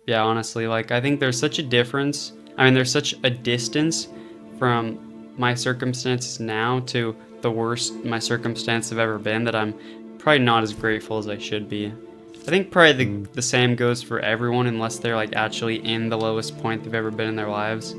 Yeah, honestly, like I think there's such a difference. I mean, there's such a distance from my circumstances now to the worst my circumstances have ever been that I'm probably not as grateful as I should be. I think probably Mm, the same goes for everyone unless they're like actually in the lowest point they've ever been in their lives.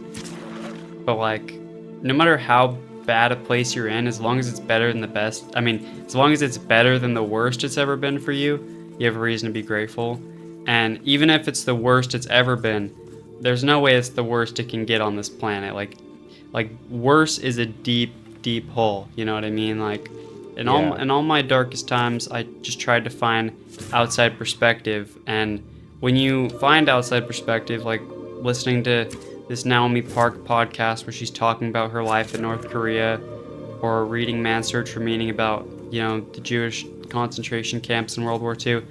But like, no matter how bad a place you're in, as long as it's better than the best, I mean, as long as it's better than the worst it's ever been for you, you have a reason to be grateful. And even if it's the worst it's ever been, there's no way it's the worst it can get on this planet. Like worse is a deep, deep hole. You know what I mean? Like, yeah. in all my darkest times, I just tried to find outside perspective. And when you find outside perspective, like listening to this Naomi Park podcast where she's talking about her life in North Korea, or reading Man's Search for Meaning about, the Jewish concentration camps in World War II.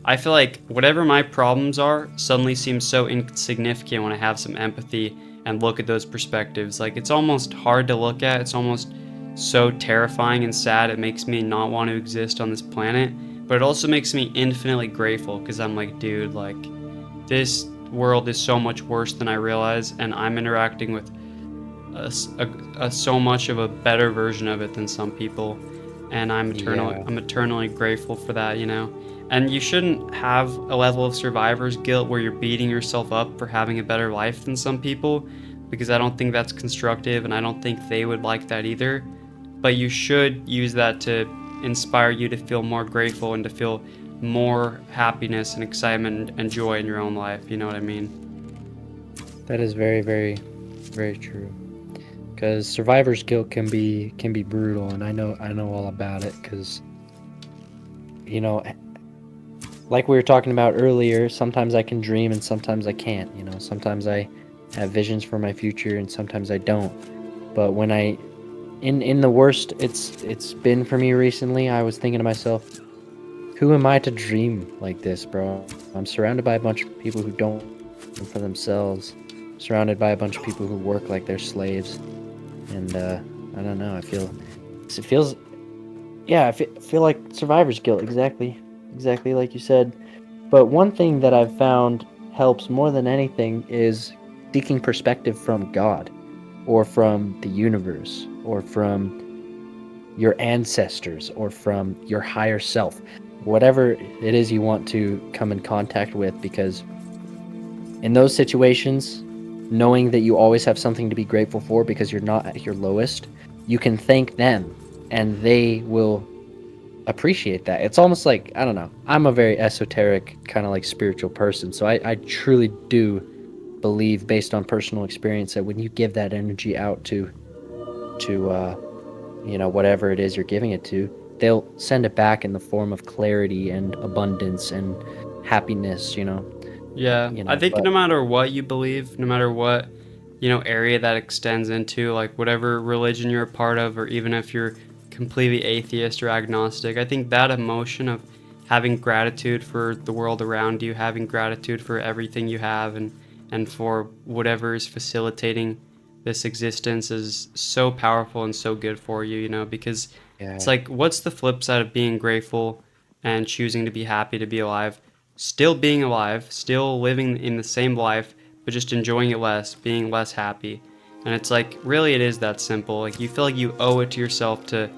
I feel like whatever my problems are suddenly seems so insignificant when I have some empathy and look at those perspectives. Like, it's almost hard to look at. It's almost so terrifying and sad. It makes me not want to exist on this planet. But it also makes me infinitely grateful because I'm like, dude, like, this world is so much worse than I realize, and I'm interacting with so much of a better version of it than some people, and Yeah. I'm eternally grateful for that, And you shouldn't have a level of survivor's guilt where you're beating yourself up for having a better life than some people, because I don't think that's constructive, and I don't think they would like that either. But you should use that to inspire you to feel more grateful and to feel more happiness and excitement and joy in your own life. You know what I mean? That is very, very, very true. Because survivor's guilt can be brutal, and I know all about it. Because you know, like we were talking about earlier, sometimes I can dream and sometimes I can't. Sometimes I have visions for my future and sometimes I don't. But when I in the worst it's been for me recently, I was thinking to myself, who am I to dream like this, bro? I'm surrounded by a bunch of people who don't for themselves, surrounded by a bunch of people who work like they're slaves, and I don't know. It feels, yeah, I feel like survivor's guilt, exactly like you said. But one thing that I've found helps more than anything is seeking perspective from God, or from the universe, or from your ancestors, or from your higher self, whatever it is you want to come in contact with, because in those situations, knowing that you always have something to be grateful for because you're not at your lowest, you can thank them and they will appreciate that. It's almost like, I don't know, I'm a very esoteric, kind of like spiritual person. So I truly do believe, based on personal experience, that when you give that energy out to whatever it is you're giving it to, they'll send it back in the form of clarity and abundance and happiness, Yeah, I think but no matter what you believe, no matter what, area that extends into, like whatever religion you're a part of, or even if you're completely atheist or agnostic, I think that emotion of having gratitude for the world around you, having gratitude for everything you have, and for whatever is facilitating this existence is so powerful and so good for you, because it's yeah, like, what's the flip side of being grateful and choosing to be happy to be alive? Still being alive, still living in the same life, but just enjoying it less, being less happy. And it's like, really, it is that simple. Like, you feel like you owe it to yourself to,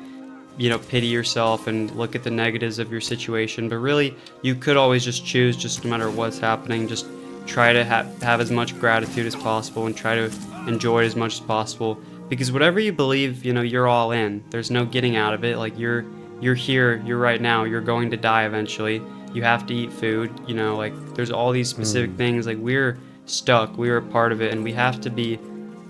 pity yourself and look at the negatives of your situation. But really, you could always just choose, just no matter what's happening, just try to have as much gratitude as possible and try to enjoy it as much as possible. Because whatever you believe, you're all in. There's no getting out of it. Like, you're here, you're right now, you're going to die eventually. You have to eat food, like there's all these specific mm, things. Like, we're stuck, we're a part of it, and we have to be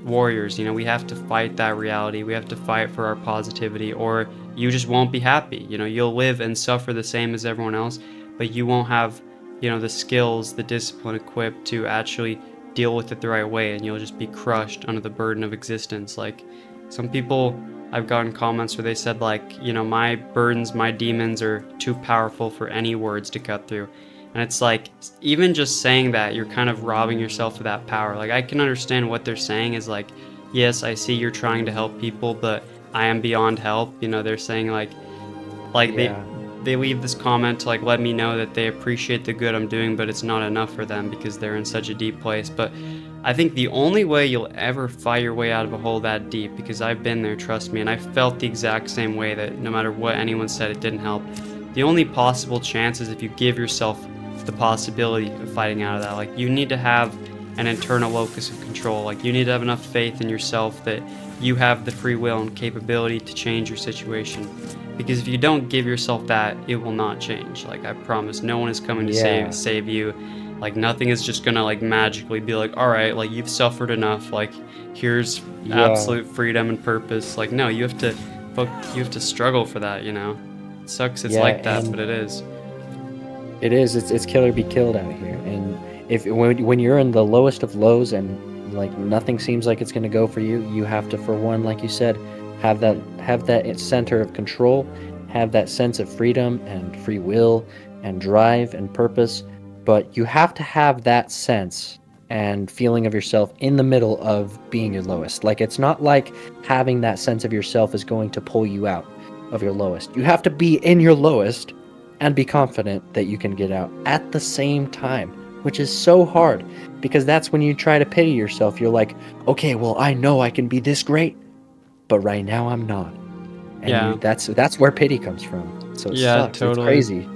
warriors. We have to fight that reality. We have to fight for our positivity, or you just won't be happy. You'll live and suffer the same as everyone else, but you won't have, the skills, the discipline equipped to actually deal with it the right way, and you'll just be crushed under the burden of existence. Like, some people, I've gotten comments where they said, like, my burdens, my demons are too powerful for any words to cut through. And it's like, even just saying that, you're kind of robbing yourself of that power. Like, I can understand what they're saying is like, yes, I see you're trying to help people, but I am beyond help. They're saying like they yeah, they leave this comment to like let me know that they appreciate the good I'm doing, but it's not enough for them because they're in such a deep place. But I think the only way you'll ever fight your way out of a hole that deep, because I've been there, trust me, and I felt the exact same way, that no matter what anyone said, it didn't help. The only possible chance is if you give yourself the possibility of fighting out of that. Like, you need to have an internal locus of control. Like, you need to have enough faith in yourself that you have the free will and capability to change your situation. Because if you don't give yourself that, it will not change. Like, I promise, no one is coming to Yeah. save you. Like, nothing is just gonna like magically be like, all right, like you've suffered enough. Like, here's Yeah. absolute freedom and purpose. Like, no, you have to struggle for that. You know, it sucks. It's Yeah, like that, but and it is. it is. It's kill or be killed out here. And if when you're in the lowest of lows and like nothing seems like it's gonna go for you, you have to, for one, like you said, have that center of control, have that sense of freedom and free will and drive and purpose. But you have to have that sense and feeling of yourself in the middle of being your lowest. Like, it's not like having that sense of yourself is going to pull you out of your lowest. You have to be in your lowest and be confident that you can get out at the same time, which is so hard because that's when you try to pity yourself. You're like, okay, well, I know I can be this great, but right now I'm not. And Yeah, that's where pity comes from. So it yeah, sucks. It's totally. crazy.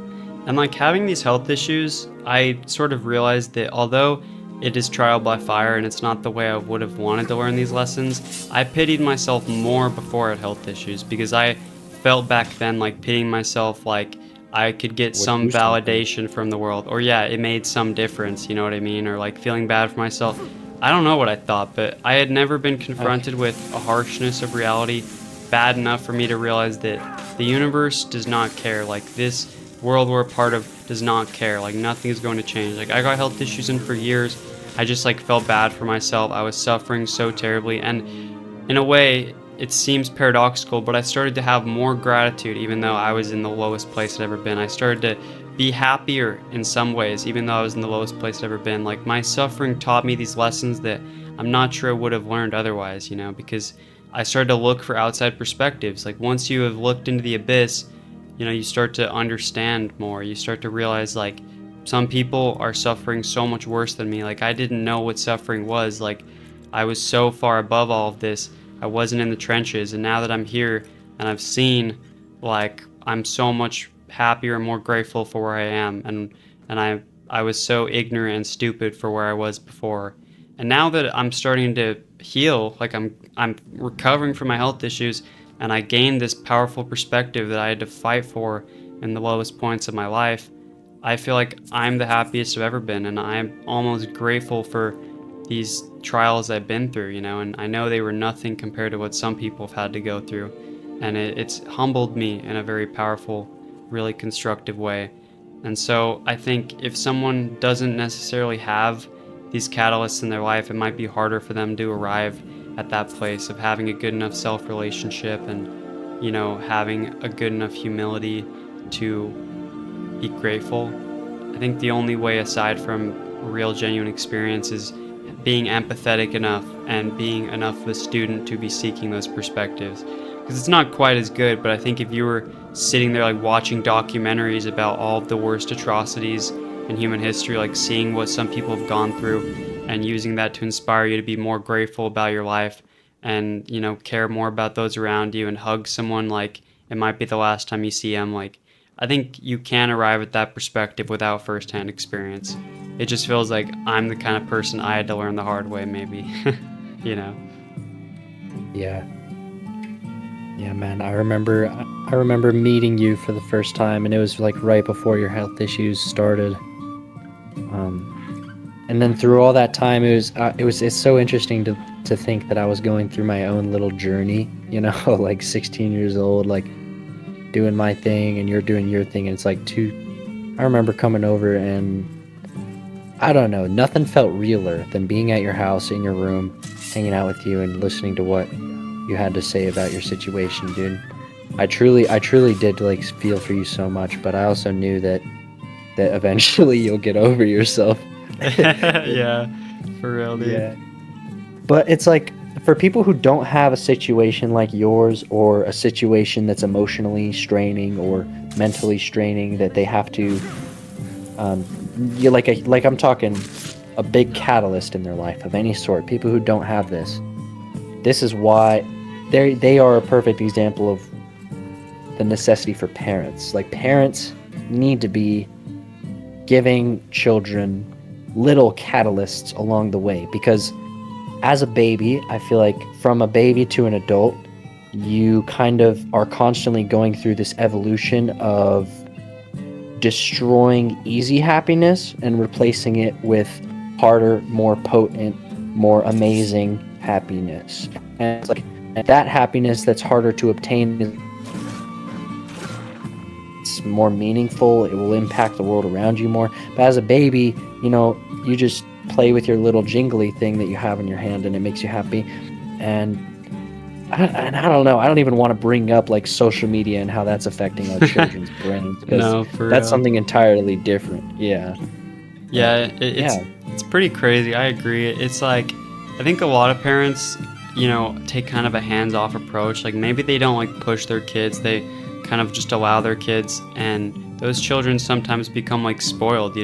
And like having these health issues, I sort of realized that although it is trial by fire and it's not the way I would have wanted to learn these lessons, I pitied myself more before I had health issues, because I felt back then like pitying myself like I could get Would some do something. validation from the world, or yeah, it made some difference, you know what I mean? Or like feeling bad for myself. I don't know what I thought, but I had never been Okay. confronted with a harshness of reality bad enough for me to realize that the universe does not care. Like, this world we're a part of does not care. Like, nothing is going to change. Like, I got health issues in for years. I just like felt bad for myself. I was suffering so terribly, and in a way it seems paradoxical, but I started to have more gratitude even though I was in the lowest place I'd ever been. I started to be happier in some ways even though I was in the lowest place I'd ever been. Like, my suffering taught me these lessons that I'm not sure I would have learned otherwise, you know, because I started to look for outside perspectives. Like, once you have looked into the abyss, you know, you start to understand more. You start to realize, like, some people are suffering so much worse than me. Like, I didn't know what suffering was. Like, I was so far above all of this. I wasn't in the trenches. And now that I'm here and I've seen, like, I'm so much happier and more grateful for where I am. And I was so ignorant and stupid for where I was before. And now that I'm starting to heal, like, I'm recovering from my health issues, and I gained this powerful perspective that I had to fight for in the lowest points of my life. I feel like I'm the happiest I've ever been, and I'm almost grateful for these trials I've been through, you know, and I know they were nothing compared to what some people have had to go through. And it's humbled me in a very powerful, really constructive way. And so I think if someone doesn't necessarily have these catalysts in their life, it might be harder for them to arrive at that place of having a good enough self relationship and, you know, having a good enough humility to be grateful. I think the only way aside from a real genuine experience is being empathetic enough and being enough of a student to be seeking those perspectives. Because it's not quite as good, but I think if you were sitting there like watching documentaries about all of the worst atrocities in human history, like seeing what some people have gone through and using that to inspire you to be more grateful about your life and, you know, care more about those around you and hug someone like it might be the last time you see them, like, I think you can arrive at that perspective without firsthand experience. It just feels like I'm the kind of person I had to learn the hard way, maybe. You know? Yeah. Yeah, man. I remember meeting you for the first time, and it was like right before your health issues started. And then through all that time, it's so interesting to think that I was going through my own little journey, like 16 years old, like doing my thing, and you're doing your thing, and it's like two. I remember coming over, and I don't know, nothing felt realer than being at your house in your room, hanging out with you, and listening to what you had to say about your situation, dude. I truly did like feel for you so much, but I also knew that eventually you'll get over yourself. Yeah, for real, dude. Yeah. But it's like for people who don't have a situation like yours, or a situation that's emotionally straining or mentally straining, that they have to, um, you like I'm talking a big catalyst in their life of any sort. People who don't have this is why they are a perfect example of the necessity for parents. Like, parents need to be giving children little catalysts along the way, because as a baby, I feel like from a baby to an adult, you kind of are constantly going through this evolution of destroying easy happiness and replacing it with harder, more potent, more amazing happiness. And it's like that happiness that's harder to obtain is more meaningful. It will impact the world around you more. But as a baby, you just play with your little jingly thing that you have in your hand, and it makes you happy. And I don't know. I don't even want to bring up like social media and how that's affecting our children's brains, because No, for that's real. something entirely different. Yeah. Yeah, Yeah. it's pretty crazy. I agree. It's like, I think a lot of parents, take kind of a hands-off approach. Like, maybe they don't like push their kids. They kind of just allow their kids, and those children sometimes become like spoiled.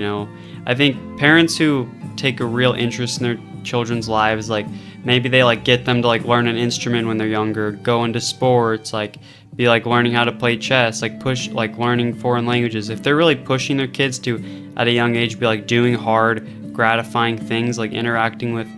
I think parents who take a real interest in their children's lives, like maybe they like get them to like learn an instrument when they're younger, go into sports, like be like learning how to play chess, like push like learning foreign languages. If they're really pushing their kids to at a young age be like doing hard, gratifying things, like interacting with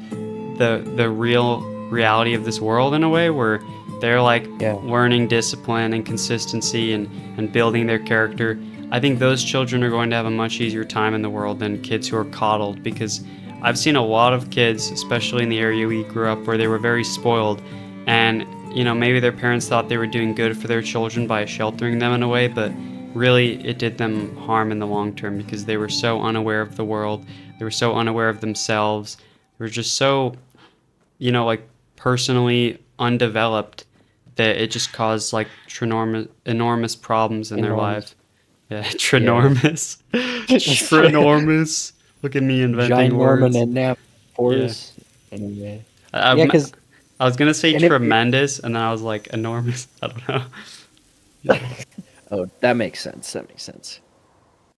the real reality of this world in a way where they're like Yeah. learning discipline and consistency and building their character, I think those children are going to have a much easier time in the world than kids who are coddled. Because I've seen a lot of kids, especially in the area we grew up, where they were very spoiled, and maybe their parents thought they were doing good for their children by sheltering them in a way, but really it did them harm in the long term, because they were so unaware of the world, they were so unaware of themselves, they were just so like personally undeveloped, that it just caused like enormous problems in their Enormous. life. Yeah, Yeah. trinormous. Trinormous. Look at me inventing Ginormous words. and now Yeah. porous. Anyway. I, Yeah, I'm, because I was gonna say and if tremendous, and then I was like enormous. I don't know. Yeah. oh, that makes sense. That makes sense.